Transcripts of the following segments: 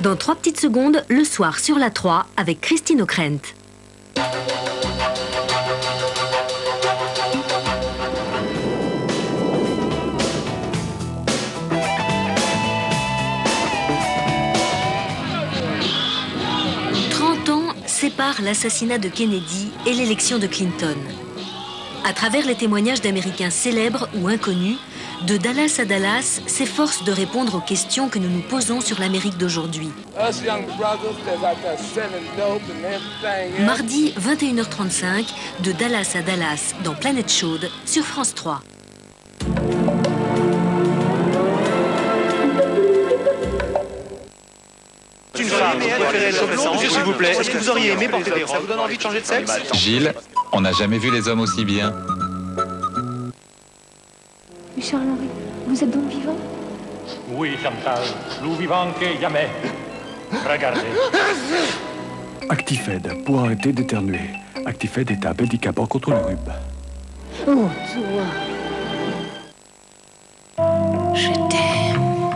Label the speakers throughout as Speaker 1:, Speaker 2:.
Speaker 1: Dans 3 petites secondes, le soir sur la 3 avec Christine O'Krent. Sépare l'assassinat de Kennedy et l'élection de Clinton. À travers les témoignages d'Américains célèbres ou inconnus, de Dallas à Dallas s'efforce de répondre aux questions que nous nous posons sur l'Amérique d'aujourd'hui. Mardi 21h35, de Dallas à Dallas, dans Planète Chaude, sur France 3.
Speaker 2: Une femme, vous préférez les hommes blonds, s'il vous plaît. Est-ce que vous auriez aimé porter des robes? Ça vous donne envie de changer de sexe?
Speaker 3: Gilles, on n'a jamais vu les hommes aussi bien.
Speaker 4: Charles-Henri, vous êtes donc vivant?
Speaker 5: Oui, Chantal, plus vivant que jamais. Regardez.
Speaker 6: Actifed, pour arrêter d'éternuer. Actifed est un médicament contre le rhume.
Speaker 4: Oh, toi. Je t'aime.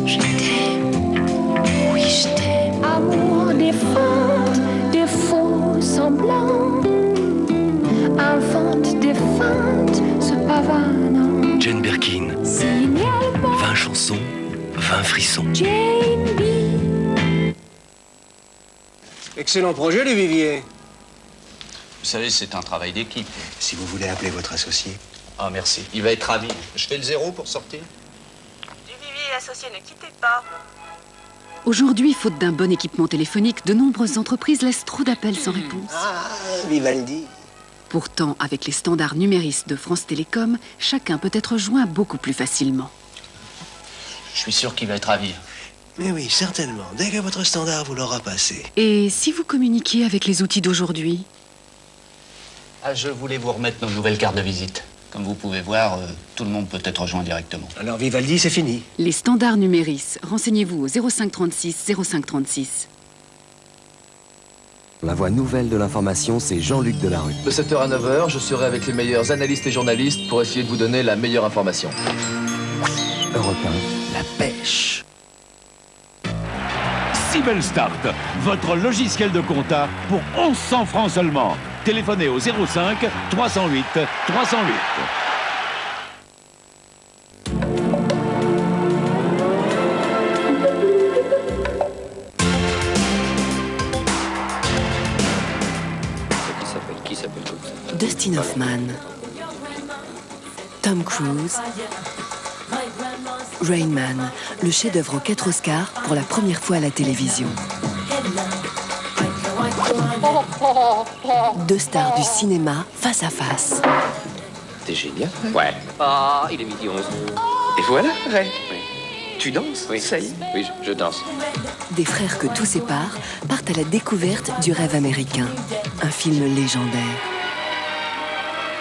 Speaker 4: Je t'aime. Oui, je t'aime. Amour des faux semblants. Invente des feintes, se pavanant.
Speaker 7: Jane Birkin. 20 chansons, 20 frissons.
Speaker 4: Jane B.
Speaker 8: Excellent projet, les Viviers.
Speaker 9: Vous savez, c'est un travail d'équipe.
Speaker 8: Si vous voulez appeler votre associé.
Speaker 9: Ah, merci. Il va être ravi. Je fais le 0 pour sortir.
Speaker 10: Duvivier et associé, ne quittez pas.
Speaker 11: Aujourd'hui, faute d'un bon équipement téléphonique, de nombreuses entreprises laissent trop d'appels sans réponse.
Speaker 8: Ah, Vivaldi.
Speaker 11: Pourtant, avec les standards numéristes de France Télécom, chacun peut être joint beaucoup plus facilement.
Speaker 9: Je suis sûr qu'il va être ravi.
Speaker 8: Mais oui, certainement. Dès que votre standard vous l'aura passé.
Speaker 11: Et si vous communiquiez avec les outils d'aujourd'hui?
Speaker 9: Ah, je voulais vous remettre nos nouvelles cartes de visite. Comme vous pouvez voir, tout le monde peut être rejoint directement.
Speaker 8: Alors Vivaldi, c'est fini.
Speaker 11: Les standards numéris. Renseignez-vous au 0536 0536.
Speaker 12: La voix nouvelle de l'information, c'est Jean-Luc Delarue.
Speaker 13: De 7h à 9h, je serai avec les meilleurs analystes et journalistes pour essayer de vous donner la meilleure information.
Speaker 12: Europe 1, la pêche.
Speaker 14: Sibelstart, votre logiciel de compta pour 1100 francs seulement. Téléphonez au 05 308 308.
Speaker 9: Qui s'appelle comme ça?
Speaker 15: Dustin Hoffman, Tom Cruise, Rain Man, le chef-d'œuvre aux 4 Oscars pour la première fois à la télévision. 2 stars du cinéma face à face.
Speaker 9: T'es génial. Ouais. Ah, il est midi 11. Et voilà, Ray. Oui. Tu danses? Oui. Ça y est. Oui, je danse.
Speaker 15: Des frères que tout sépare partent à la découverte du rêve américain. Un film légendaire.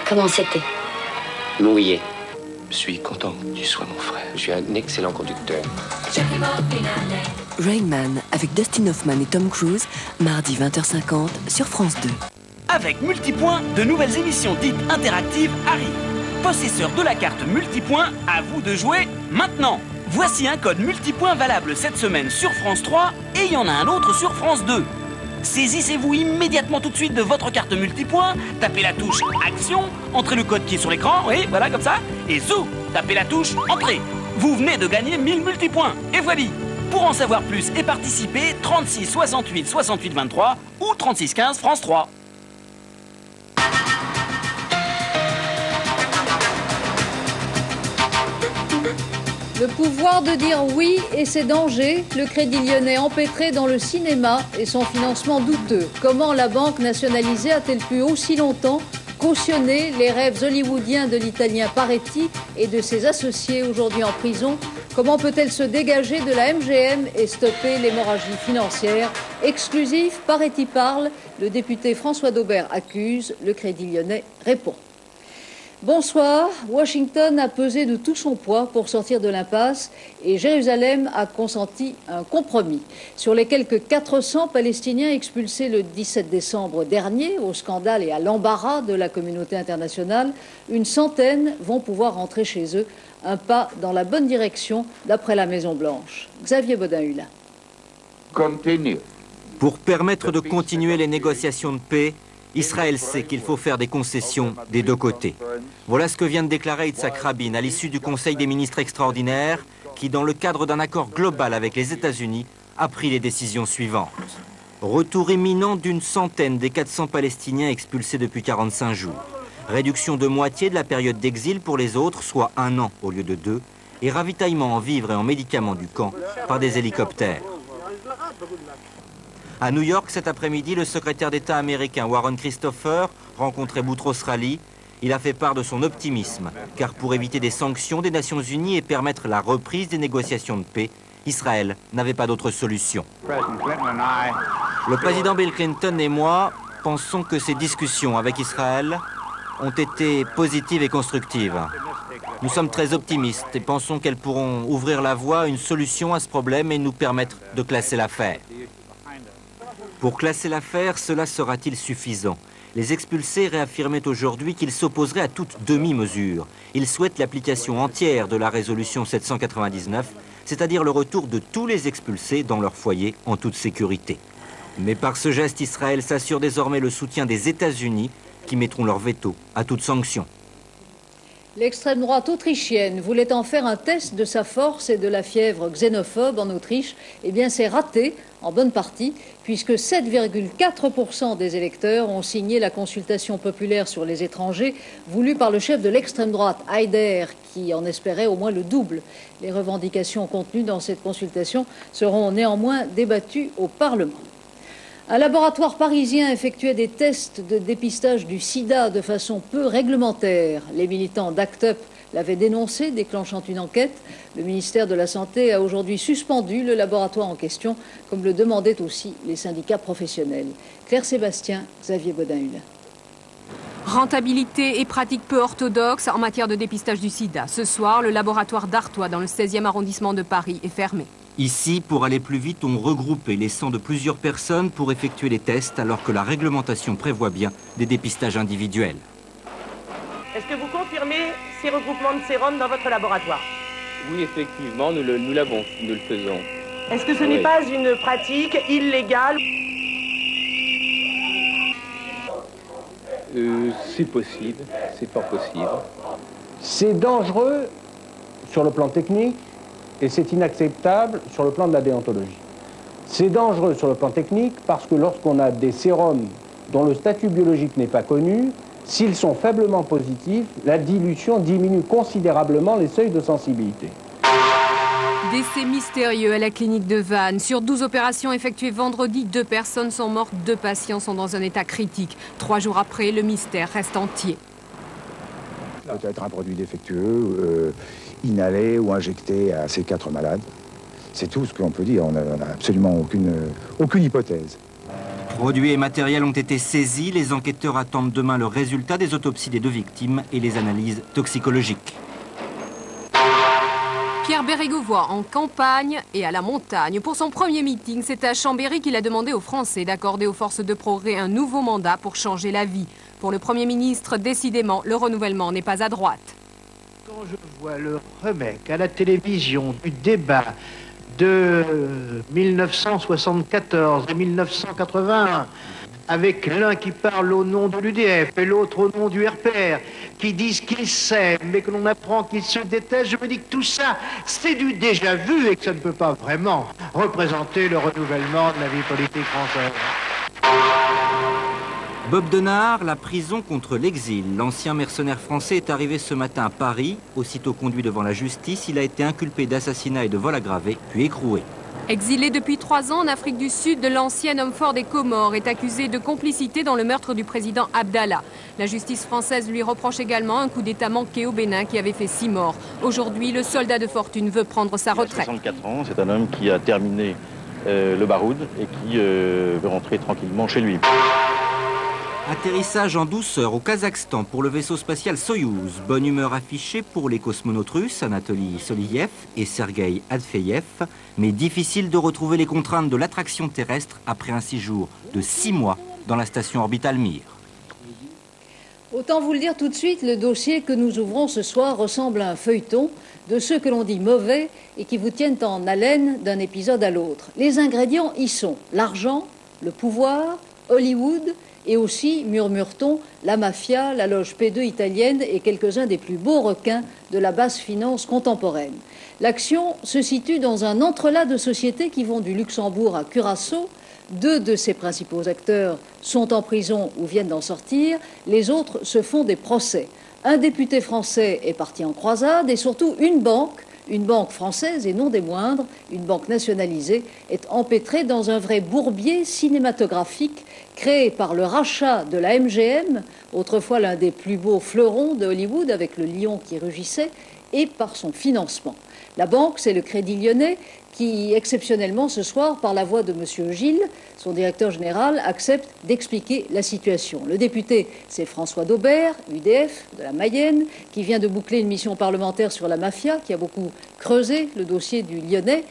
Speaker 16: Comment c'était?
Speaker 9: Mouillé. Je suis content que tu sois mon frère. Je suis un excellent conducteur.
Speaker 15: Rain Man avec Dustin Hoffman et Tom Cruise, mardi 20h50 sur France 2.
Speaker 17: Avec Multipoint, de nouvelles émissions dites interactives arrivent. Possesseur de la carte Multipoint, à vous de jouer maintenant. Voici un code Multipoint valable cette semaine sur France 3 et il y en a un autre sur France 2. Saisissez-vous immédiatement tout de suite de votre carte Multipoint, tapez la touche Action, entrez le code qui est sur l'écran, oui, voilà comme ça, et zou, tapez la touche Entrée. Vous venez de gagner 1000 multipoints, et voilà. Pour en savoir plus et participer, 36 68 68 23 ou 36 15 France 3.
Speaker 18: Le pouvoir de dire oui et ses dangers, le Crédit Lyonnais empêtré dans le cinéma et son financement douteux. Comment la banque nationalisée a-t-elle pu aussi longtemps cautionner les rêves hollywoodiens de l'Italien Paretti et de ses associés aujourd'hui en prison? Comment peut-elle se dégager de la MGM et stopper l'hémorragie financière? Exclusif, Paretti parle, le député François Daubert accuse, le Crédit Lyonnais répond. Bonsoir. Washington a pesé de tout son poids pour sortir de l'impasse et Jérusalem a consenti un compromis. Sur les quelques 400 Palestiniens expulsés le 17 décembre dernier, au scandale et à l'embarras de la communauté internationale, une centaine vont pouvoir rentrer chez eux. Un pas dans la bonne direction, d'après la Maison-Blanche. Xavier Bodin-Hulin.
Speaker 19: Pour permettre de continuer les négociations de paix, Israël sait qu'il faut faire des concessions des deux côtés. Voilà ce que vient de déclarer Yitzhak Rabin à l'issue du Conseil des ministres extraordinaires qui, dans le cadre d'un accord global avec les États-Unis, a pris les décisions suivantes. Retour imminent d'une centaine des 400 Palestiniens expulsés depuis 45 jours. Réduction de moitié de la période d'exil pour les autres, soit 1 an au lieu de 2, et ravitaillement en vivres et en médicaments du camp par des hélicoptères. À New York, cet après-midi, le secrétaire d'État américain Warren Christopher rencontrait Boutros Ghali. Il a fait part de son optimisme, car pour éviter des sanctions des Nations Unies et permettre la reprise des négociations de paix, Israël n'avait pas d'autre solution. Le président Bill Clinton et moi pensons que ces discussions avec Israël ont été positives et constructives. Nous sommes très optimistes et pensons qu'elles pourront ouvrir la voie à une solution à ce problème et nous permettre de classer l'affaire. Pour classer l'affaire, cela sera-t-il suffisant? Les expulsés réaffirmaient aujourd'hui qu'ils s'opposeraient à toute demi-mesure. Ils souhaitent l'application entière de la résolution 799, c'est-à-dire le retour de tous les expulsés dans leur foyer en toute sécurité. Mais par ce geste, Israël s'assure désormais le soutien des États-Unis qui mettront leur veto à toute sanction.
Speaker 18: L'extrême droite autrichienne voulait en faire un test de sa force et de la fièvre xénophobe en Autriche. Eh bien, c'est raté, en bonne partie, puisque 7,4% des électeurs ont signé la consultation populaire sur les étrangers voulue par le chef de l'extrême droite, Haider, qui en espérait au moins le double. Les revendications contenues dans cette consultation seront néanmoins débattues au Parlement. Un laboratoire parisien effectuait des tests de dépistage du sida de façon peu réglementaire. Les militants d'ACT UP l'avaient dénoncé, déclenchant une enquête. Le ministère de la Santé a aujourd'hui suspendu le laboratoire en question, comme le demandaient aussi les syndicats professionnels. Claire Sébastien, Xavier Bodin-Hulin.
Speaker 20: Rentabilité et pratiques peu orthodoxes en matière de dépistage du sida. Ce soir, le laboratoire d'Artois, dans le 16e arrondissement de Paris, est fermé.
Speaker 19: Ici, pour aller plus vite, on regroupait les sangs de plusieurs personnes pour effectuer les tests, alors que la réglementation prévoit bien des dépistages individuels.
Speaker 10: Est-ce que vous confirmez ces regroupements de sérum dans votre laboratoire?
Speaker 9: Oui, effectivement, nous le faisons.
Speaker 10: Est-ce que ce n'est pas une pratique illégale?
Speaker 9: C'est possible, c'est fort possible.
Speaker 21: C'est dangereux sur le plan technique et c'est inacceptable sur le plan de la déontologie. C'est dangereux sur le plan technique parce que lorsqu'on a des sérums dont le statut biologique n'est pas connu, s'ils sont faiblement positifs, la dilution diminue considérablement les seuils de sensibilité.
Speaker 20: Décès mystérieux à la clinique de Vannes. Sur 12 opérations effectuées vendredi, 2 personnes sont mortes, 2 patients sont dans un état critique. 3 jours après, le mystère reste entier.
Speaker 22: Peut-être un produit défectueux, inhalé ou injecté à ces 4 malades. C'est tout ce qu'on peut dire. On n'a absolument aucune hypothèse.
Speaker 19: Produits et matériels ont été saisis. Les enquêteurs attendent demain le résultat des autopsies des 2 victimes et les analyses toxicologiques.
Speaker 20: Pierre Bérégovoy en campagne et à la montagne. Pour son premier meeting, c'est à Chambéry qu'il a demandé aux Français d'accorder aux forces de progrès un nouveau mandat pour changer la vie. Pour le Premier ministre, décidément, le renouvellement n'est pas à droite.
Speaker 23: Quand je vois le remake à la télévision du débat de 1974 et 1981, avec l'un qui parle au nom de l'UDF et l'autre au nom du RPR, qui disent qu'ils s'aiment mais que l'on apprend qu'ils se détestent, je me dis que tout ça, c'est du déjà vu et que ça ne peut pas vraiment représenter le renouvellement de la vie politique française.
Speaker 19: Bob Denard, la prison contre l'exil. L'ancien mercenaire français est arrivé ce matin à Paris. Aussitôt conduit devant la justice, il a été inculpé d'assassinat et de vol aggravé, puis écroué.
Speaker 20: Exilé depuis 3 ans en Afrique du Sud, l'ancien homme fort des Comores est accusé de complicité dans le meurtre du président Abdallah. La justice française lui reproche également un coup d'État manqué au Bénin qui avait fait 6 morts. Aujourd'hui, le soldat de fortune veut prendre sa retraite.
Speaker 24: Il a 64 ans, c'est un homme qui a terminé le baroud et qui veut rentrer tranquillement chez lui.
Speaker 19: Atterrissage en douceur au Kazakhstan pour le vaisseau spatial Soyouz. Bonne humeur affichée pour les cosmonautes russes Anatoly Soliyev et Sergueï Adfeyev. Mais difficile de retrouver les contraintes de l'attraction terrestre après un séjour de 6 mois dans la station orbitale Mir.
Speaker 18: Autant vous le dire tout de suite, le dossier que nous ouvrons ce soir ressemble à un feuilleton. de ceux que l'on dit mauvais et qui vous tiennent en haleine d'un épisode à l'autre. Les ingrédients y sont l'argent, le pouvoir, Hollywood et aussi, murmure-t-on, la mafia, la loge P2 italienne et quelques-uns des plus beaux requins de la basse finance contemporaine. L'action se situe dans un entrelac de sociétés qui vont du Luxembourg à Curaçao. 2 de ses principaux acteurs sont en prison ou viennent d'en sortir, les autres se font des procès. Un député français est parti en croisade et surtout une banque française et non des moindres, une banque nationalisée, est empêtrée dans un vrai bourbier cinématographique créé par le rachat de la MGM, autrefois l'un des plus beaux fleurons de Hollywood avec le lion qui rugissait, et par son financement. La banque, c'est le Crédit Lyonnais qui, exceptionnellement ce soir, par la voix de M. Gilles, son directeur général, accepte d'expliquer la situation. Le député, c'est François Daubert, UDF, de la Mayenne, qui vient de boucler une mission parlementaire sur la mafia, qui a beaucoup creusé le dossier du Lyonnais.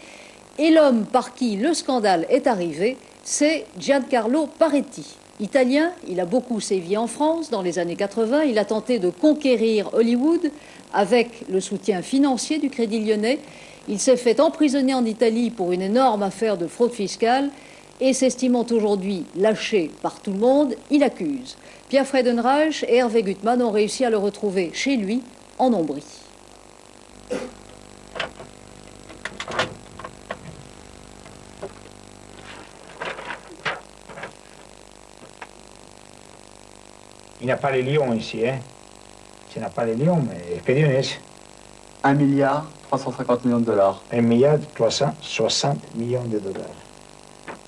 Speaker 18: Et l'homme par qui le scandale est arrivé, c'est Giancarlo Paretti. Italien, il a beaucoup sévi en France dans les années 80. Il a tenté de conquérir Hollywood avec le soutien financier du Crédit Lyonnais. Il s'est fait emprisonner en Italie pour une énorme affaire de fraude fiscale et s'estimant aujourd'hui lâché par tout le monde, il accuse. Pierre Friedenreich et Hervé Gutmann ont réussi à le retrouver chez lui, en Ombrie.
Speaker 21: Il n'y a pas les lions ici, hein. Il n'y a pas les lions, mais les Crédillonnais.
Speaker 1: 1 milliard 350 millions de dollars.
Speaker 21: 1 milliard 360 millions de dollars.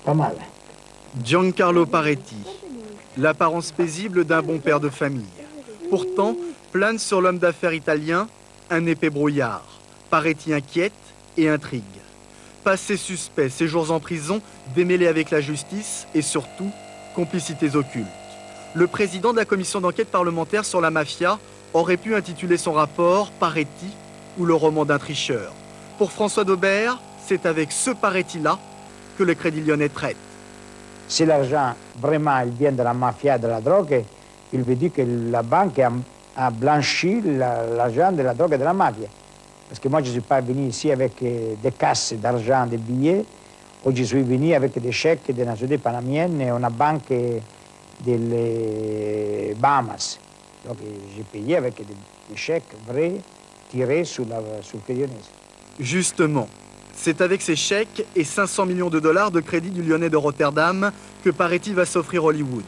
Speaker 21: Pas mal.
Speaker 2: Giancarlo Paretti, l'apparence paisible d'un bon père de famille. Pourtant, plane sur l'homme d'affaires italien un épais brouillard. Paretti inquiète et intrigue. Passé suspect, séjours en prison, démêlés avec la justice et surtout, complicités occultes. Le président de la commission d'enquête parlementaire sur la mafia aurait pu intituler son rapport « Paretti » ou le roman d'un tricheur. Pour François Daubert, c'est avec ce Paretti-là que le Crédit Lyonnais traite.
Speaker 21: Si l'argent vraiment il vient de la mafia, de la drogue, il veut dire que la banque a blanchi l'argent de la drogue et de la mafia. Parce que moi, je ne suis pas venu ici avec des casses d'argent, des billets. Moi, je suis venu avec des chèques de la société panamienne et une banque des Bahamas. Donc, j'ai payé avec des chèques vrais tirés sur le Crédit Lyonnais.
Speaker 2: Justement, c'est avec ces chèques et 500 millions de dollars de crédit du Lyonnais de Rotterdam que Paretti va s'offrir Hollywood.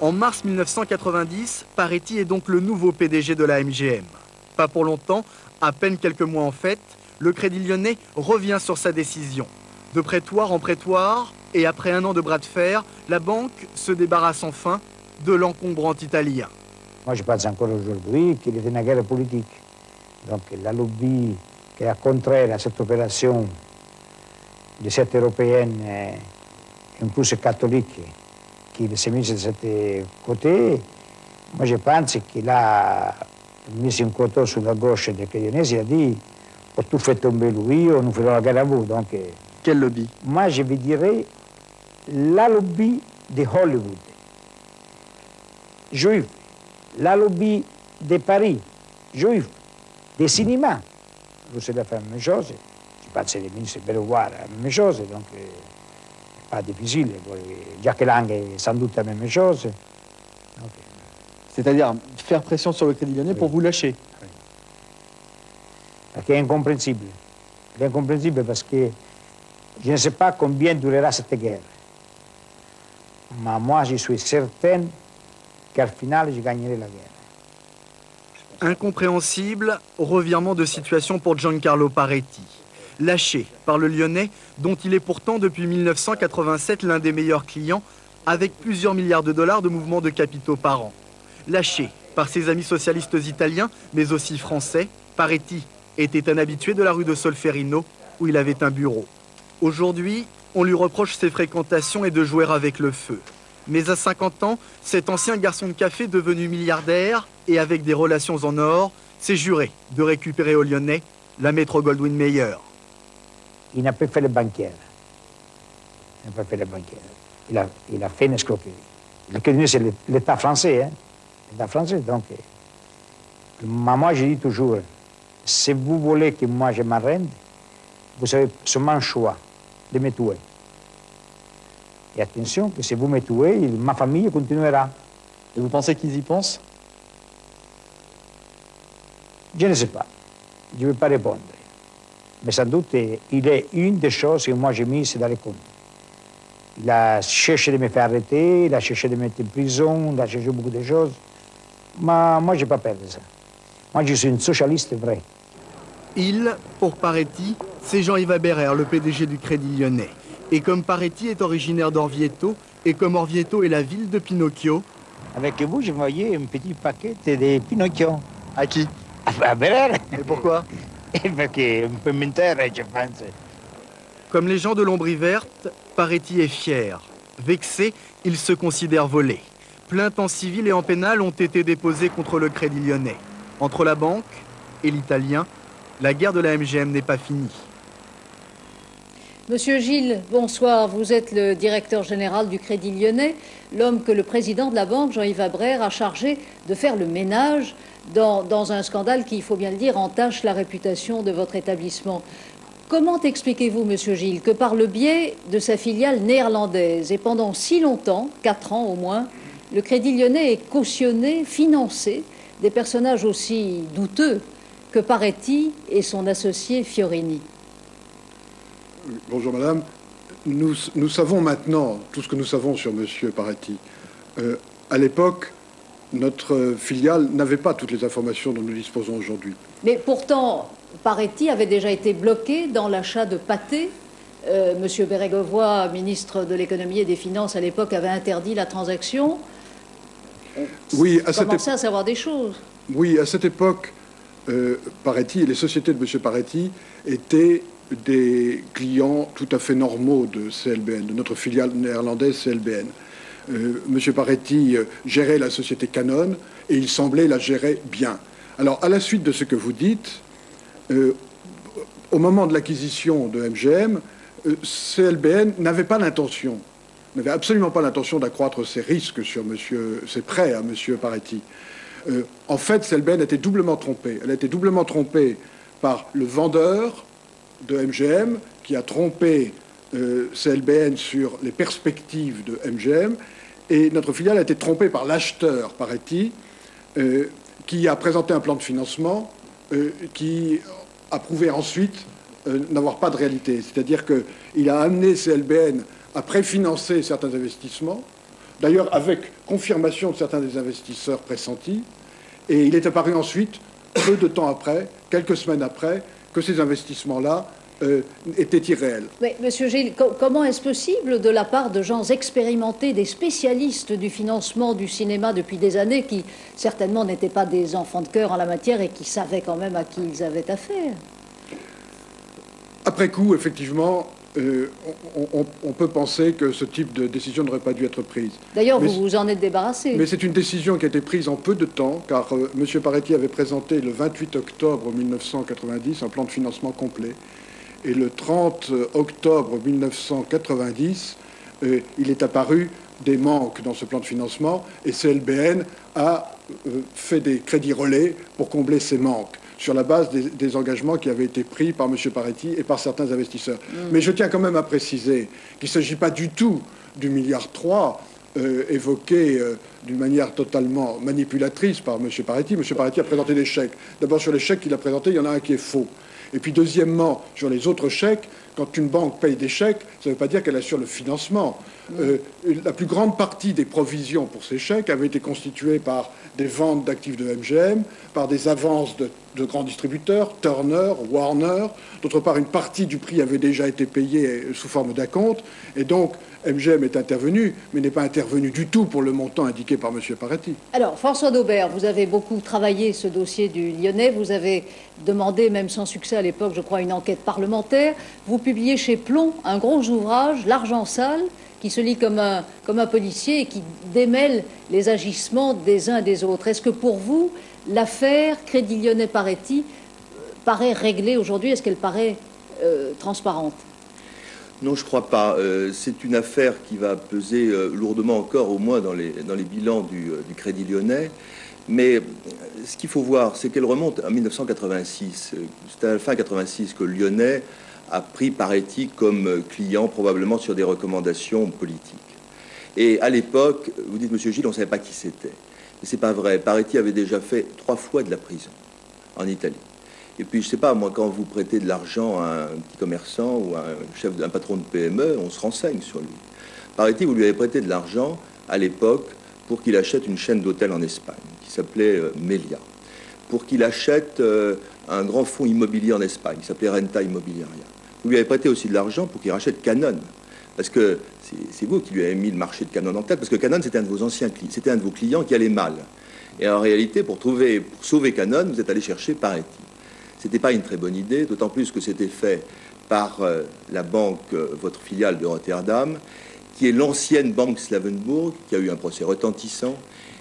Speaker 2: En mars 1990, Paretti est donc le nouveau PDG de la MGM. Pas pour longtemps, à peine quelques mois en fait, le Crédit Lyonnais revient sur sa décision. De prétoire en prétoire, et après un an de bras de fer, la banque se débarrasse enfin de l'encombrant italien.
Speaker 21: Moi, je pense encore aujourd'hui qu'il est une guerre politique. Donc, la lobby qui est contraire à cette opération de cette européenne, un plus catholique, qui s'est mise de ce côté, moi, je pense qu'il a mis un couteau sur la gauche des Crédillonnais. Il a dit, pour tout faire tomber lui, on nous fera la guerre à vous. Donc,
Speaker 2: quel lobby?
Speaker 21: Moi, je dirais la lobby de Hollywood, juif, la lobby de Paris, juif, des cinémas. Vous savez faire la même chose. Je pense que les ministres veulent voir la même chose, donc pas difficile. Jacques Lang est sans doute la même chose.
Speaker 1: C'est-à-dire faire pression sur le Crédit Lyonnais pour vous lâcher.
Speaker 21: Oui. Parce qu'il est incompréhensible. Il est incompréhensible parce que je ne sais pas combien durera cette guerre. Mais moi, je suis certain qu'au final, je gagnerai la guerre.
Speaker 2: Incompréhensible, revirement de situation pour Giancarlo Paretti. Lâché par le Lyonnais, dont il est pourtant depuis 1987 l'un des meilleurs clients, avec plusieurs milliards de dollars de mouvements de capitaux par an. Lâché par ses amis socialistes italiens, mais aussi français, Paretti était un habitué de la rue de Solferino, où il avait un bureau. Aujourd'hui, on lui reproche ses fréquentations et de jouer avec le feu. Mais à 50 ans, cet ancien garçon de café devenu milliardaire et avec des relations en or, s'est juré de récupérer au Lyonnais la Metro-Goldwyn-Mayer.
Speaker 21: Il n'a pas fait le banquier. Il n'a pas fait le banquier. Il a fait une escroquerie. Le Crédit, c'est l'État français, hein. L'État français, donc. Moi, je dis toujours, si vous voulez que moi je m'arrête, vous avez seulement un choix de me tuer. Et attention, que si vous me tuez, ma famille continuera.
Speaker 1: Et vous pensez qu'ils y pensent?
Speaker 21: Je ne sais pas. Je ne vais pas répondre. Mais sans doute, il est une des choses que moi j'ai mises dans les comptes. Il a cherché de me faire arrêter, il a cherché de me mettre en prison, il a cherché beaucoup de choses. Mais moi, je n'ai pas peur de ça. Moi, je suis une socialiste vrai.
Speaker 2: Il, pour Paretti, c'est Jean-Yves Aberer, le PDG du Crédit Lyonnais. Et comme Paretti est originaire d'Orvieto, et comme Orvieto est la ville de Pinocchio...
Speaker 21: Avec vous, je voyais un petit paquet de Pinocchio.
Speaker 1: À qui?
Speaker 21: À Aberer.
Speaker 1: Et pourquoi?
Speaker 21: Parce qu'on peut mentir, je pense.
Speaker 2: Comme les gens de l'Ombrie Verte, Paretti est fier. Vexé, il se considère volé. Plaintes en civil et en pénal ont été déposées contre le Crédit Lyonnais. Entre la banque et l'Italien, la guerre de la MGM n'est pas finie.
Speaker 18: Monsieur Gilles, bonsoir. Vous êtes le directeur général du Crédit Lyonnais, l'homme que le président de la banque, Jean-Yves Aberer, a chargé de faire le ménage dans un scandale qui, il faut bien le dire, entache la réputation de votre établissement. Comment expliquez-vous, monsieur Gilles, que par le biais de sa filiale néerlandaise, et pendant si longtemps, 4 ans au moins, le Crédit Lyonnais ait cautionné, financé des personnages aussi douteux que Paretti et son associé Fiorini?
Speaker 3: Bonjour madame. Nous savons maintenant tout ce que nous savons sur monsieur Paretti. À l'époque, notre filiale n'avait pas toutes les informations dont nous disposons aujourd'hui.
Speaker 18: Mais pourtant, Paretti avait déjà été bloqué dans l'achat de pâté. Monsieur Bérégovoy, ministre de l'économie et des finances à l'époque, avait interdit la transaction.
Speaker 3: Oui,
Speaker 18: à commençait à savoir des choses.
Speaker 3: Oui, à cette époque, Paretti et les sociétés de monsieur Paretti étaient des clients tout à fait normaux de CLBN, de notre filiale néerlandaise CLBN. Monsieur Paretti gérait la société Canon et il semblait la gérer bien. Alors, à la suite de ce que vous dites, au moment de l'acquisition de MGM, CLBN n'avait pas l'intention, n'avait absolument pas l'intention d'accroître ses risques sur ses prêts à monsieur Paretti. En fait, CLBN a été doublement trompée. Elle a été doublement trompée par le vendeur de MGM qui a trompé CLBN sur les perspectives de MGM, et notre filiale a été trompée par l'acheteur Paretti qui a présenté un plan de financement qui a prouvé ensuite n'avoir pas de réalité. C'est-à-dire qu'il a amené CLBN à préfinancer certains investissements, d'ailleurs avec confirmation de certains des investisseurs pressentis, et il est apparu ensuite, peu de temps après, quelques semaines après, que ces investissements-là étaient irréels.
Speaker 18: Mais, monsieur Gilles, comment est-ce possible de la part de gens expérimentés, des spécialistes du financement du cinéma depuis des années, qui certainement n'étaient pas des enfants de cœur en la matière et qui savaient quand même à qui ils avaient affaire?
Speaker 3: Après coup, effectivement, on peut penser que ce type de décision n'aurait pas dû être prise.
Speaker 18: D'ailleurs, vous vous en êtes débarrassé.
Speaker 3: Mais c'est une décision qui a été prise en peu de temps, car M. Paretti avait présenté le 28 octobre 1990 un plan de financement complet. Et le 30 octobre 1990, il est apparu des manques dans ce plan de financement, et CLBN a fait des crédits relais pour combler ces manques, sur la base des engagements qui avaient été pris par M. Paretti et par certains investisseurs. Mais je tiens quand même à préciser qu'il ne s'agit pas du tout du $1,3 milliard évoqué d'une manière totalement manipulatrice par M. Paretti. M. Paretti a présenté des chèques. D'abord, sur les chèques qu'il a présentés, il y en a un qui est faux. Et puis, deuxièmement, sur les autres chèques, quand une banque paye des chèques, ça ne veut pas dire qu'elle assure le financement. La plus grande partie des provisions pour ces chèques avait été constituée par des ventes d'actifs de MGM, par des avances de grands distributeurs, Turner, Warner. D'autre part, une partie du prix avait déjà été payée sous forme d'acompte. Et donc, MGM est intervenu, mais n'est pas intervenu du tout pour le montant indiqué par M. Paretti.
Speaker 18: Alors, François Daubert, vous avez beaucoup travaillé ce dossier du Lyonnais. Vous avez demandé, même sans succès à l'époque, je crois, une enquête parlementaire. Vous publiez chez Plomb un gros ouvrage, L'argent sale, qui se lit comme un policier et qui démêle les agissements des uns des autres. Est-ce que pour vous, l'affaire Crédit Lyonnais-Paretti paraît réglée aujourd'hui? Est-ce qu'elle paraît transparente?
Speaker 5: Non, je ne crois pas. C'est une affaire qui va peser lourdement encore, au moins dans les bilans du Crédit Lyonnais. Mais ce qu'il faut voir, c'est qu'elle remonte en 1986. C'est à la fin 86 que Lyonnais a pris Paretti comme client, probablement sur des recommandations politiques. Et à l'époque, vous dites, Monsieur Gilles, on ne savait pas qui c'était. Mais c'est pas vrai. Paretti avait déjà fait 3 fois de la prison en Italie. Et puis, je sais pas, moi, quand vous prêtez de l'argent à un petit commerçant ou à un patron de PME, on se renseigne sur lui. Paretti, vous lui avez prêté de l'argent à l'époque pour qu'il achète une chaîne d'hôtels en Espagne qui s'appelait Melia, pour qu'il achète un grand fonds immobilier en Espagne qui s'appelait Renta Immobiliaria. Vous lui avez prêté aussi de l'argent pour qu'il rachète Canon, parce que c'est vous qui lui avez mis le marché de Canon en tête, parce que Canon, c'était un de vos anciens clients, c'était un de vos clients qui allait mal. Et en réalité, pour sauver Canon, vous êtes allé chercher Paretti. C'était pas une très bonne idée, d'autant plus que c'était fait par la banque, votre filiale de Rotterdam, qui est l'ancienne banque Slavenbourg, qui a eu un procès retentissant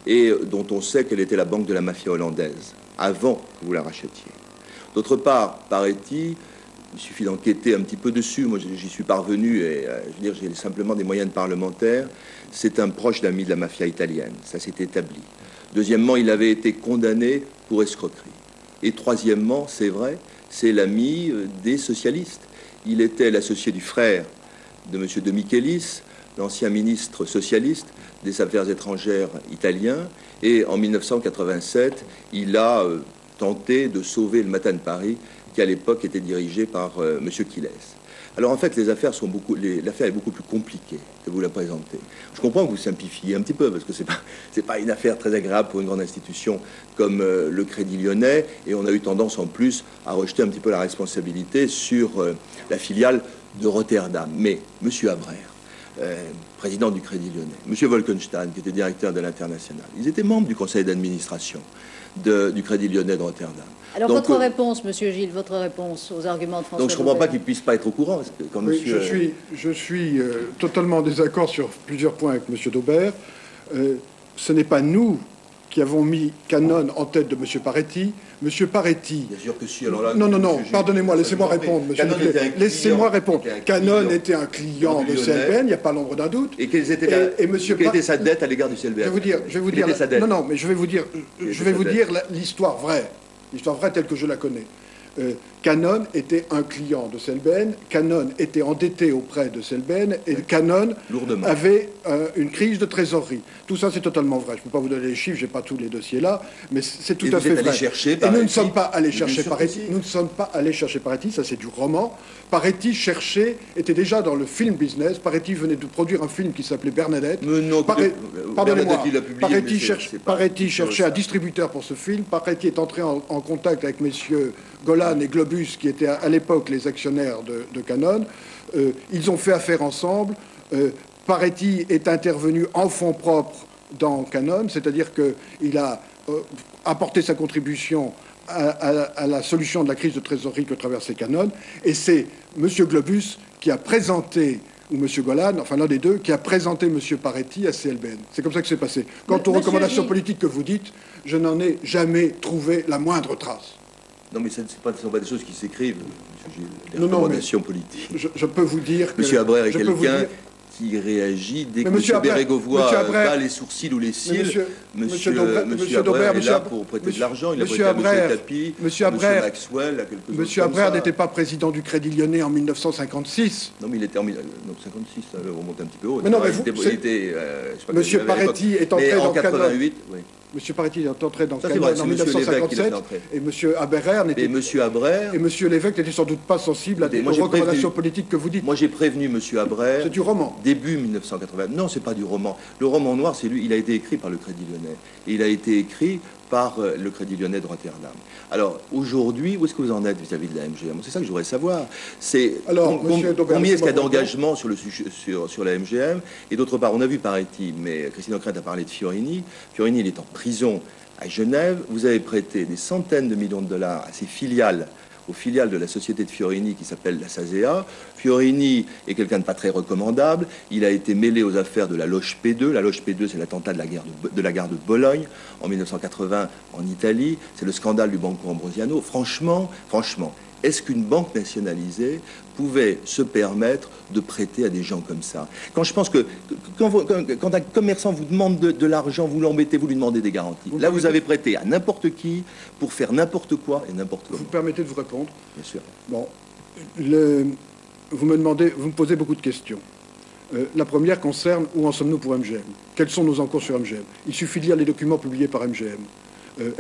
Speaker 5: et dont on sait qu'elle était la banque de la mafia hollandaise, avant que vous la rachetiez. D'autre part, Paretti, il suffit d'enquêter un petit peu dessus. Moi, j'y suis parvenu et je veux dire, j'ai simplement des moyens parlementaires. C'est un proche d'ami de la mafia italienne. Ça s'est établi. Deuxièmement, il avait été condamné pour escroquerie. Et troisièmement, c'est vrai, c'est l'ami des socialistes. Il était l'associé du frère de M. De Michelis, l'ancien ministre socialiste des Affaires étrangères italien. Et en 1987, il a tenté de sauver le Matin de Paris, qui à l'époque était dirigé par M. Quilès. Alors en fait, l'affaire est beaucoup plus compliquée que vous la présentez. Je comprends que vous simplifiez un petit peu, parce que c'est pas une affaire très agréable pour une grande institution comme le Crédit Lyonnais, et on a eu tendance en plus à rejeter un petit peu la responsabilité sur la filiale de Rotterdam. Mais M. Abraire, président du Crédit Lyonnais, M. Wolkenstein, qui était directeur de l'International, ils étaient membres du conseil d'administration du Crédit Lyonnais de Rotterdam.
Speaker 18: Alors, votre réponse, Monsieur Gilles, votre réponse aux arguments de François
Speaker 5: Donc je ne comprends pas qu'il ne puisse pas être au courant. Parce que quand
Speaker 3: oui,
Speaker 5: monsieur...
Speaker 3: Je suis totalement en désaccord sur plusieurs points avec M. Daubert. Ce n'est pas nous qui avons mis Canon en tête de M. Paretti. M. Paretti...
Speaker 5: Bien sûr que si, alors là...
Speaker 3: Non, pardonnez-moi, laissez-moi répondre, monsieur. Laissez-moi répondre. Canon était un client de CLBN, il n'y a pas l'ombre d'un doute.
Speaker 5: Et quelle était sa dette à l'égard du CLBN?
Speaker 3: Je vais vous dire... Non, mais je vais vous dire l'histoire vraie. L'histoire vraie telle que je la connais. Canon était un client de CLBN, Canon était endetté auprès de CLBN et Canon avait une crise de trésorerie. Tout ça, c'est totalement vrai. Je ne peux pas vous donner les chiffres, je n'ai pas tous les dossiers là, mais c'est tout à fait vrai. Et nous ne sommes pas allés chercher Paretti. Nous ne sommes pas allés chercher Paretti, ça c'est du roman. Paretti était déjà dans le film business. Paretti venait de produire un film qui s'appelait Bernadette. Pardonnez-moi. Paretti cherchait un distributeur pour ce film. Paretti est entré en contact avec messieurs Golan et Globus, qui étaient à l'époque les actionnaires de Canon. Ils ont fait affaire ensemble. Paretti est intervenu en fonds propres dans Canon, c'est-à-dire qu'il a apporté sa contribution à la solution de la crise de trésorerie que traversait Canon. Et c'est M. Globus qui a présenté, ou M. Golan, enfin l'un des deux, qui a présenté M. Paretti à CLBN. C'est comme ça que c'est passé. Quant aux recommandations politiques que vous dites, je n'en ai jamais trouvé la moindre trace.
Speaker 5: Non, mais ce ne sont pas des choses qui s'écrivent, M. Gilles. Des recommandations politiques.
Speaker 3: Je peux vous dire que...
Speaker 5: M. Abraire est quelqu'un qui réagit dès que M. Bérégovoy bat les sourcils ou les cils. M. Abraire est là pour prêter de l'argent. Il a prêté à M. Tapi, M. Maxwell, à quelques autres.
Speaker 3: M. Abraire n'était pas président du Crédit Lyonnais en 1956.
Speaker 5: Non, mais il était en 1956, ça remonte un petit peu haut.
Speaker 3: Mais non, mais M. Paretti est entré dans Canon. M. Paretti est entré dans Canon en 1957 et M. Abraire n'était...
Speaker 5: Et M. Abraire...
Speaker 3: Et M. L'évêque n'était sans doute pas sensible aux recommandations politiques que vous dites.
Speaker 5: Moi, j'ai prévenu M. Abraire...
Speaker 3: C'est du roman.
Speaker 5: Début 1980. Non, c'est pas du roman. Le roman noir, c'est lui. Il a été écrit par le Crédit Lyonnais. Et il a été écrit par le Crédit Lyonnais de Rotterdam. Alors, aujourd'hui, où est-ce que vous en êtes vis-à-vis de la MGM? C'est ça que je voudrais savoir. C'est combien est-ce qu'il y a d'engagement sur la MGM? Et d'autre part, on a vu Paretti, mais Christine Ockrent a parlé de Fiorini. Fiorini, il est en prison à Genève. Vous avez prêté des centaines de millions de dollars à ses filiales, aux filiales de la société de Fiorini qui s'appelle la SASEA. Fiorini est quelqu'un de pas très recommandable. Il a été mêlé aux affaires de la Loge P2. La Loge P2, c'est l'attentat de la gare de Bologne en 1980 en Italie. C'est le scandale du Banco Ambrosiano. Franchement, est-ce qu'une banque nationalisée pouvait se permettre de prêter à des gens comme ça? Quand je pense que quand un commerçant vous demande de l'argent, vous l'embêtez, vous lui demandez des garanties. Là, vous avez prêté à n'importe qui pour faire n'importe quoi et n'importe comment.
Speaker 3: Vous me permettez de vous répondre?
Speaker 5: Bien sûr.
Speaker 3: Bon, vous me posez beaucoup de questions. La première concerne où en sommes-nous pour MGM? Quels sont nos encours sur MGM? Il suffit de lire les documents publiés par MGM.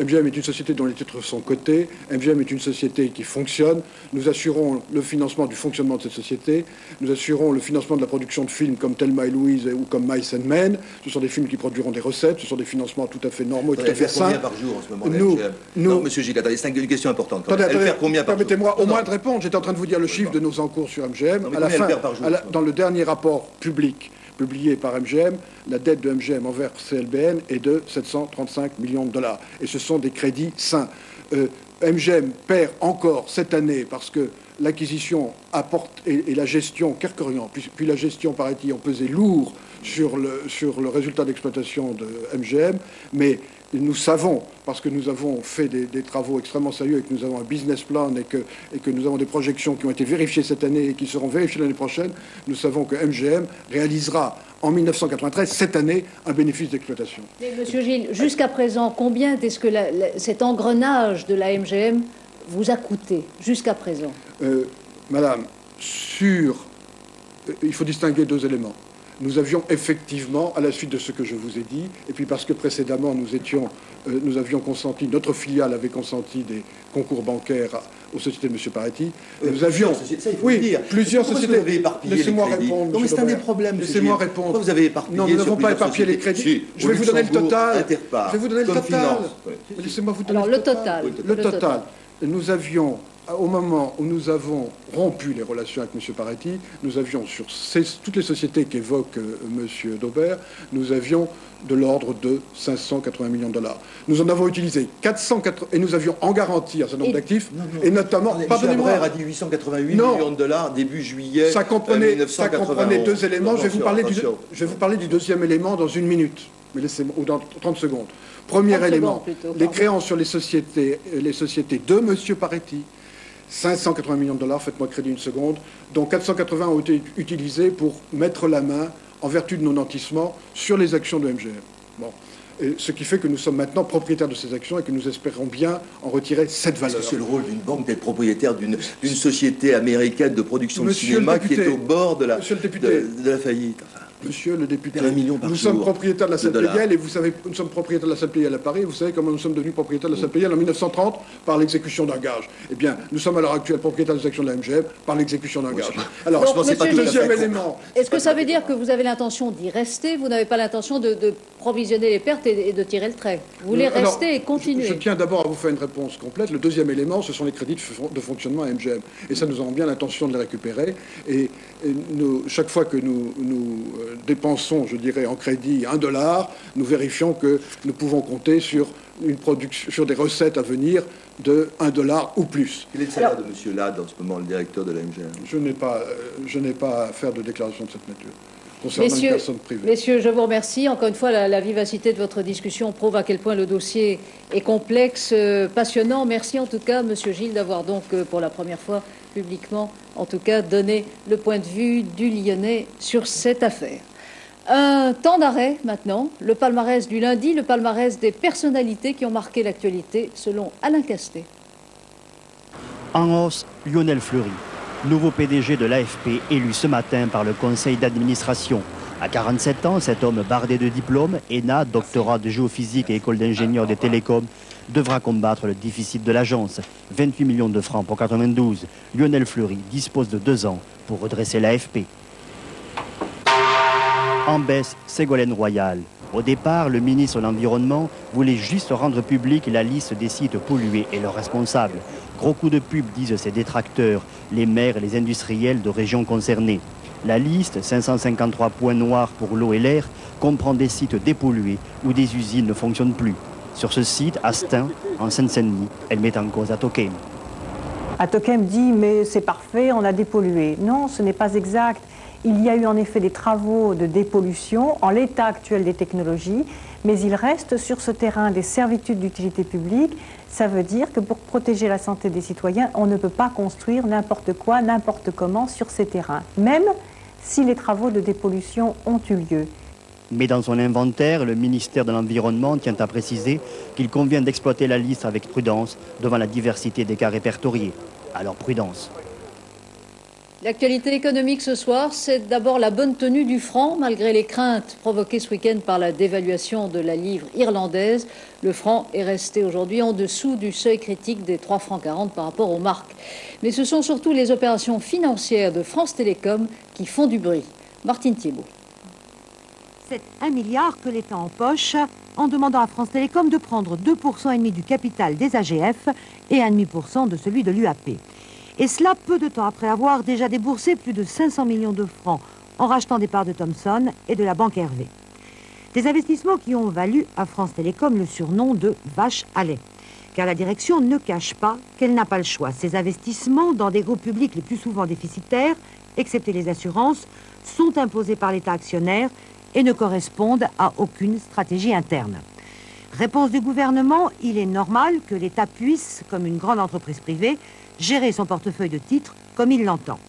Speaker 3: MGM est une société dont les titres sont cotés. MGM est une société qui fonctionne. Nous assurons le financement du fonctionnement de cette société. Nous assurons le financement de la production de films comme Thelma et Louise ou comme Mice and Men. Ce sont des films qui produiront des recettes. Ce sont des financements tout à fait normaux et tout à fait sains.
Speaker 5: Combien par jour en ce moment Non, monsieur Gilles, attendez, c'est une question importante.
Speaker 3: Permettez-moi au moins de répondre. J'étais en train de vous dire le chiffre de nos encours sur MGM. À la fin, dans le dernier rapport public publié par MGM, la dette de MGM envers CLBN est de 735 millions de dollars. Et ce sont des crédits sains. MGM perd encore cette année parce que l'acquisition apporte et la gestion, Kerkorian, puis la gestion, paraît-il, ont pesé lourd sur le résultat d'exploitation de MGM, mais nous savons, parce que nous avons fait des travaux extrêmement sérieux et que nous avons un business plan et que nous avons des projections qui ont été vérifiées cette année et qui seront vérifiées l'année prochaine, nous savons que MGM réalisera en 1993, cette année, un bénéfice d'exploitation.
Speaker 18: Mais Monsieur Gilles, jusqu'à présent, combien est-ce que cet engrenage de la MGM vous a coûté, jusqu'à présent?
Speaker 3: Madame, il faut distinguer deux éléments. Nous avions effectivement, à la suite de ce que je vous ai dit, et puis parce que précédemment nous avions consenti, notre filiale avait consenti des concours bancaires aux sociétés de M. Paretti. Nous avions, plusieurs sociétés. Laissez-moi répondre.
Speaker 5: Non, mais c'est un des problèmes.
Speaker 3: Laissez-moi répondre.
Speaker 5: Pourquoi vous avez éparpillé?
Speaker 3: Non, nous n'avons pas éparpillé les crédits. Je vais vous donner le total. Je vais vous donner le total. Laissez-moi vous donner
Speaker 18: le total.
Speaker 3: Le total. Nous avions, au moment où nous avons rompu les relations avec M. Paretti, nous avions sur toutes les sociétés qu'évoque M. Daubert, nous avions de l'ordre de 580 millions de dollars. Nous en avons utilisé 480, et nous avions en garantie un certain nombre d'actifs, et notamment...
Speaker 5: Pardonnez-moi, a dit 888 millions de dollars début juillet 1991.
Speaker 3: Ça comprenait deux éléments. Je vais vous parler du deuxième élément dans une minute, mais laissez-moi, ou dans 30 secondes. Premier élément, les créances sur les sociétés de M. Paretti, 580 millions de dollars, faites-moi crédit une seconde, dont 480 ont été utilisés pour mettre la main, en vertu de nos nantissements, sur les actions de MGM. Bon. Et ce qui fait que nous sommes maintenant propriétaires de ces actions et que nous espérons bien en retirer cette valeur.
Speaker 5: C'est le rôle d'une banque d'être propriétaire d'une société américaine de production de cinéma qui est au bord de la faillite.
Speaker 3: Monsieur le député, nous sommes propriétaires de la salle Pleyel et vous savez, nous sommes propriétaires de la salle Pleyel à Paris. Vous savez comment nous sommes devenus propriétaires de la salle Pleyel en 1930 par l'exécution d'un gage. Eh bien, nous sommes à l'heure actuelle propriétaires des actions de la MGM par l'exécution d'un gage.
Speaker 18: Alors, je pensais pas deuxième élément. Est-ce que ça veut dire que vous avez l'intention d'y rester? Vous n'avez pas l'intention de provisionner les pertes et de tirer le trait? Vous voulez rester et continuer?
Speaker 3: Je tiens d'abord à vous faire une réponse complète. Le deuxième élément, ce sont les crédits de fonctionnement à MGM. Et ça, nous avons bien l'intention de les récupérer. Et chaque fois que nous dépensons, je dirais, en crédit $1, nous vérifions que nous pouvons compter sur des recettes à venir de $1 ou plus.
Speaker 5: Quel est le salaire de M. Ladd, en ce moment, le directeur de la MGM?
Speaker 3: Je n'ai pas à faire de déclaration de cette nature. Concernant une personne privée.
Speaker 18: Messieurs, je vous remercie. Encore une fois, la vivacité de votre discussion prouve à quel point le dossier est complexe, passionnant. Merci en tout cas, Monsieur Gilles, d'avoir donc, pour la première fois publiquement, en tout cas, donné le point de vue du Lyonnais sur cette affaire. Un temps d'arrêt maintenant, le palmarès du lundi, le palmarès des personnalités qui ont marqué l'actualité, selon Alain Castet.
Speaker 4: En hausse, Lionel Fleury, nouveau PDG de l'AFP, élu ce matin par le conseil d'administration. À 47 ans, cet homme bardé de diplômes, ENA, doctorat de géophysique et école d'ingénieur des télécoms, devra combattre le déficit de l'agence. 28 millions de francs pour 92. Lionel Fleury dispose de 2 ans pour redresser l'AFP. En baisse, Ségolène Royal. Au départ, le ministre de l'Environnement voulait juste rendre publique la liste des sites pollués et leurs responsables. Gros coup de pub, disent ses détracteurs, les maires et les industriels de régions concernées. La liste, 553 points noirs pour l'eau et l'air, comprend des sites dépollués où des usines ne fonctionnent plus. Sur ce site, à Stein, en Seine-Saint-Denis, elle met en cause Atokem.
Speaker 6: Atokem dit « mais c'est parfait, on a dépollué ». Non, ce n'est pas exact. Il y a eu en effet des travaux de dépollution en l'état actuel des technologies, mais il reste sur ce terrain des servitudes d'utilité publique. Ça veut dire que pour protéger la santé des citoyens, on ne peut pas construire n'importe quoi, n'importe comment sur ces terrains, même si les travaux de dépollution ont eu lieu.
Speaker 4: Mais dans son inventaire, le ministère de l'Environnement tient à préciser qu'il convient d'exploiter la liste avec prudence devant la diversité des cas répertoriés. Alors prudence.
Speaker 18: L'actualité économique ce soir, c'est d'abord la bonne tenue du franc, malgré les craintes provoquées ce week-end par la dévaluation de la livre irlandaise. Le franc est resté aujourd'hui en dessous du seuil critique des 3,40 francs par rapport aux marques. Mais ce sont surtout les opérations financières de France Télécom qui font du bruit. Martine Thiébaut.
Speaker 7: C'est 1 milliard que l'État empoche en demandant à France Télécom de prendre 2,5% du capital des AGF et 1,5% de celui de l'UAP. Et cela peu de temps après avoir déjà déboursé plus de 500 millions de francs en rachetant des parts de Thomson et de la banque Hervé. Des investissements qui ont valu à France Télécom le surnom de vache à lait. Car la direction ne cache pas qu'elle n'a pas le choix. Ces investissements dans des groupes publics les plus souvent déficitaires, excepté les assurances, sont imposés par l'État actionnaire et ne correspondent à aucune stratégie interne. Réponse du gouvernement, il est normal que l'État puisse, comme une grande entreprise privée, gérer son portefeuille de titres comme il l'entend.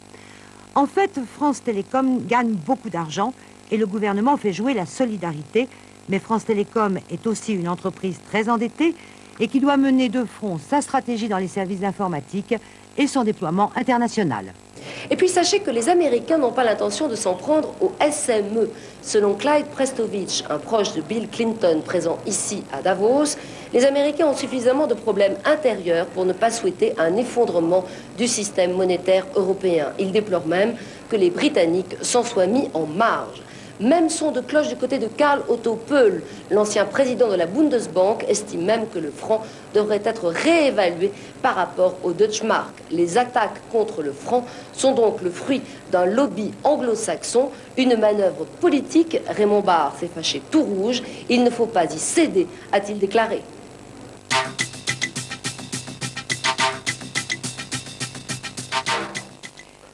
Speaker 7: En fait, France Télécom gagne beaucoup d'argent et le gouvernement fait jouer la solidarité, mais France Télécom est aussi une entreprise très endettée et qui doit mener de front sa stratégie dans les services d'informatique et son déploiement international.
Speaker 8: Et puis sachez que les Américains n'ont pas l'intention de s'en prendre au SME. Selon Clyde Prestovich, un proche de Bill Clinton présent ici à Davos, les Américains ont suffisamment de problèmes intérieurs pour ne pas souhaiter un effondrement du système monétaire européen. Il déplore même que les Britanniques s'en soient mis en marge. Même son de cloche du côté de Karl Otto Pöll, l'ancien président de la Bundesbank, estime même que le franc devrait être réévalué par rapport au Deutsche Mark. Les attaques contre le franc sont donc le fruit d'un lobby anglo-saxon, une manœuvre politique. Raymond Barre s'est fâché tout rouge. Il ne faut pas y céder, a-t-il déclaré.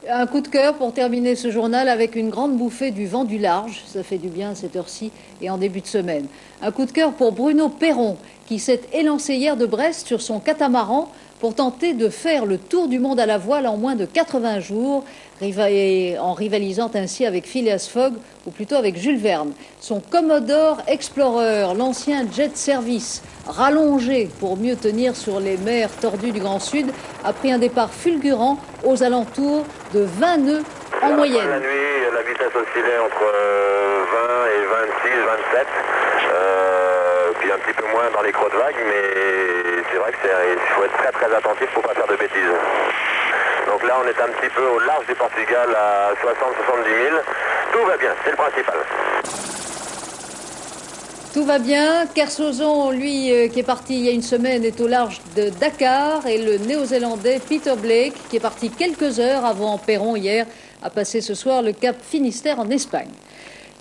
Speaker 18: Un coup de cœur pour terminer ce journal avec une grande bouffée du vent du large. Ça fait du bien à cette heure-ci et en début de semaine. Un coup de cœur pour Bruno Perron qui s'est élancé hier de Brest sur son catamaran pour tenter de faire le tour du monde à la voile en moins de 80 jours, en rivalisant ainsi avec Phileas Fogg, ou plutôt avec Jules Verne. Son Commodore Explorer, l'ancien jet service, rallongé pour mieux tenir sur les mers tordues du Grand Sud, a pris un départ fulgurant aux alentours de 20 nœuds en moyenne.
Speaker 11: La nuit, la vitesse oscillait entre 20 et 26, 27, puis un petit peu moins dans les creux de vagues, mais c'est vrai qu'il faut être très très attentif pour ne pas faire de bêtises. Donc là, on est un petit peu au large du Portugal à 60-70 000. Tout va bien, c'est le principal.
Speaker 18: Tout va bien. Kersozon, lui, qui est parti il y a une semaine, est au large de Dakar. Et le néo-zélandais Peter Blake, qui est parti quelques heures avant Perron hier, a passé ce soir le cap Finistère en Espagne.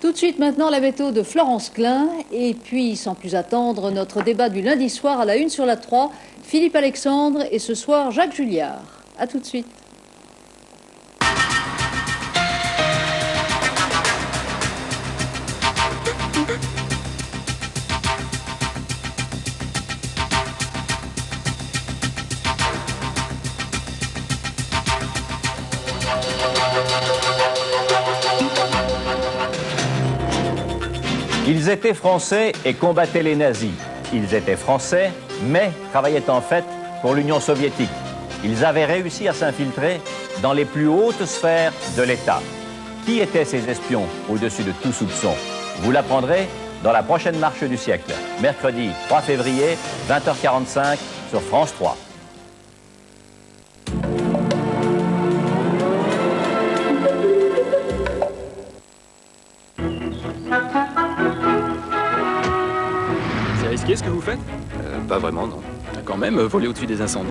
Speaker 18: Tout de suite maintenant, la météo de Florence Klein. Et puis, sans plus attendre, notre débat du lundi soir à la 1 sur la 3. Philippe Alexandre et ce soir, Jacques Julliard. A tout de suite.
Speaker 25: Ils étaient français et combattaient les nazis. Ils étaient français, mais travaillaient en fait pour l'Union soviétique. Ils avaient réussi à s'infiltrer dans les plus hautes sphères de l'État. Qui étaient ces espions au-dessus de tout soupçon? Vous l'apprendrez dans la prochaine marche du siècle, mercredi 3 février, 20h45 sur France 3.
Speaker 26: C'est risqué ce que vous faites? Pas vraiment, non. Quand même, voler au-dessus des incendies.